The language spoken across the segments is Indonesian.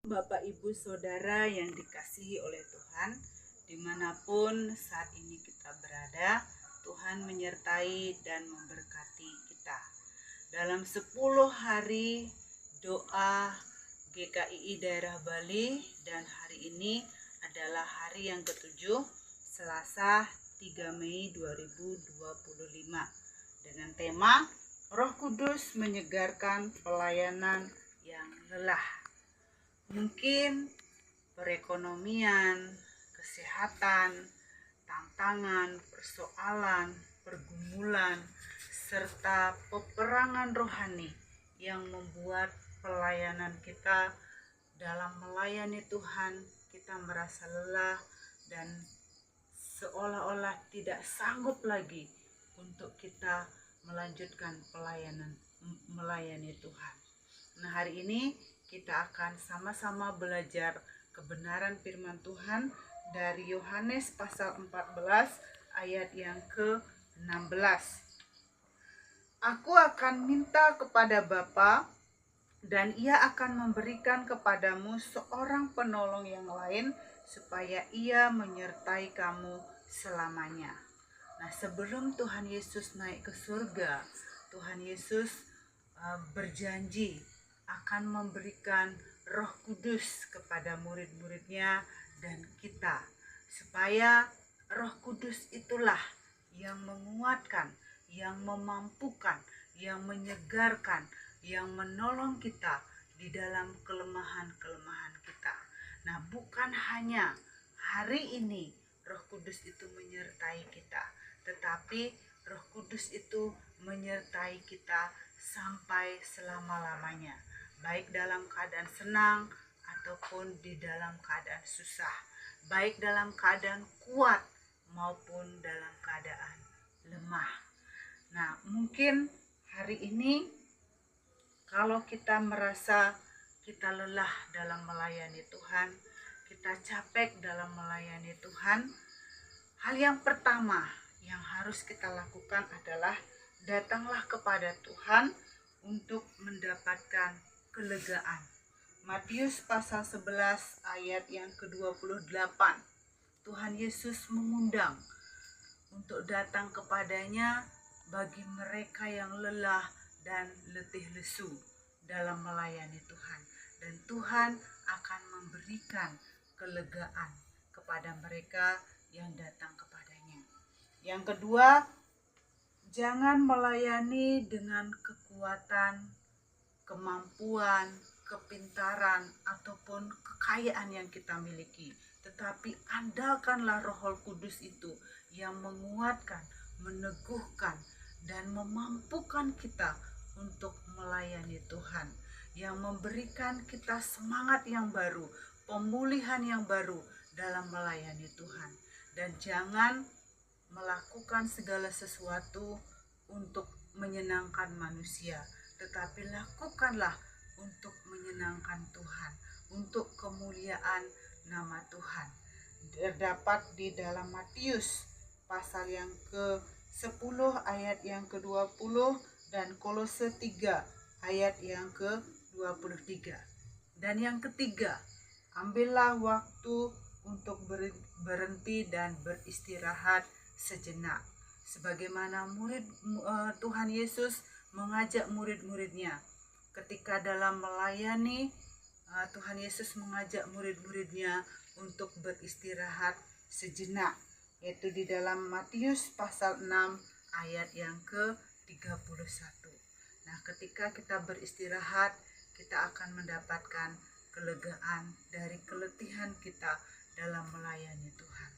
Bapak, Ibu, Saudara yang dikasihi oleh Tuhan, dimanapun saat ini kita berada, Tuhan menyertai dan memberkati kita. Dalam 10 hari doa GKII daerah Bali, dan hari ini adalah hari yang ketujuh, Selasa 3 Mei 2025, dengan tema Roh Kudus menyegarkan pelayanan yang lelah. Mungkin perekonomian, kesehatan, tantangan, persoalan, pergumulan, serta peperangan rohani yang membuat pelayanan kita dalam melayani Tuhan, kita merasa lelah dan seolah-olah tidak sanggup lagi untuk kita melanjutkan melayani Tuhan. Nah, hari ini kita akan sama-sama belajar kebenaran firman Tuhan dari Yohanes pasal 14 ayat yang ke-16. Aku akan minta kepada Bapa, dan Ia akan memberikan kepadamu seorang penolong yang lain, supaya Ia menyertai kamu selamanya. Nah, sebelum Tuhan Yesus naik ke surga, Tuhan Yesus berjanji akan memberikan Roh Kudus kepada murid-muridnya dan kita, supaya Roh Kudus itulah yang menguatkan, yang memampukan, yang menyegarkan, yang menolong kita di dalam kelemahan-kelemahan kita. Nah, bukan hanya hari ini Roh Kudus itu menyertai kita, tetapi Roh Kudus itu menyertai kita sampai selama-lamanya, baik dalam keadaan senang ataupun di dalam keadaan susah, baik dalam keadaan kuat maupun dalam keadaan lemah. Nah, mungkin hari ini kalau kita merasa kita lelah dalam melayani Tuhan, kita capek dalam melayani Tuhan, hal yang pertama yang harus kita lakukan adalah datanglah kepada Tuhan untuk mendapatkan kelegaan. Matius pasal 11 ayat yang ke-28. Tuhan Yesus mengundang untuk datang kepadanya bagi mereka yang lelah dan letih lesu dalam melayani Tuhan. Dan Tuhan akan memberikan kelegaan kepada mereka yang datang kepadanya. Yang kedua, jangan melayani dengan kekuatan, kemampuan, kepintaran, ataupun kekayaan yang kita miliki. Tetapi andalkanlah Roh Kudus itu yang menguatkan, meneguhkan, dan memampukan kita untuk melayani Tuhan, yang memberikan kita semangat yang baru, pemulihan yang baru dalam melayani Tuhan. Dan jangan melakukan segala sesuatu untuk menyenangkan manusia, tetapi lakukanlah untuk menyenangkan Tuhan, untuk kemuliaan nama Tuhan. Terdapat di dalam Matius pasal yang ke-10 ayat yang ke-20 dan Kolose 3 ayat yang ke-23. Dan yang ketiga, ambillah waktu untuk berhenti dan beristirahat sejenak, sebagaimana Tuhan Yesus mengajak murid-muridnya ketika dalam melayani. Tuhan Yesus mengajak murid-muridnya untuk beristirahat sejenak, yaitu di dalam Matius pasal 6 ayat yang ke-31. Nah, ketika kita beristirahat, kita akan mendapatkan kelegaan dari keletihan kita dalam melayani Tuhan.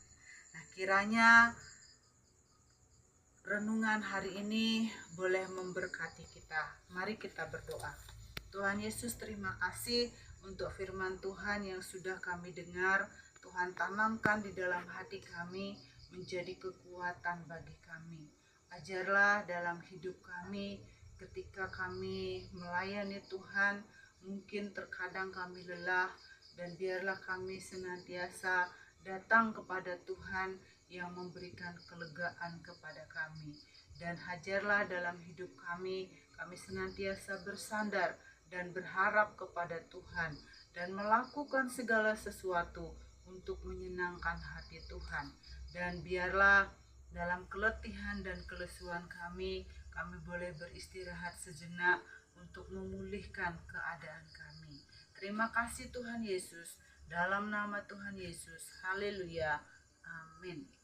Nah, kiranya renungan hari ini boleh memberkati kita. Mari kita berdoa. Tuhan Yesus, terima kasih untuk firman Tuhan yang sudah kami dengar. Tuhan, tanamkan di dalam hati kami menjadi kekuatan bagi kami. Ajarlah dalam hidup kami ketika kami melayani Tuhan, mungkin terkadang kami lelah, dan biarlah kami senantiasa datang kepada Tuhan yang memberikan kelegaan kepada kami. Dan hajarlah dalam hidup kami senantiasa bersandar dan berharap kepada Tuhan, dan melakukan segala sesuatu untuk menyenangkan hati Tuhan. Dan biarlah dalam keletihan dan kelesuan kami boleh beristirahat sejenak untuk memulihkan keadaan kami. Terima kasih Tuhan Yesus, dalam nama Tuhan Yesus. Haleluya. Amin.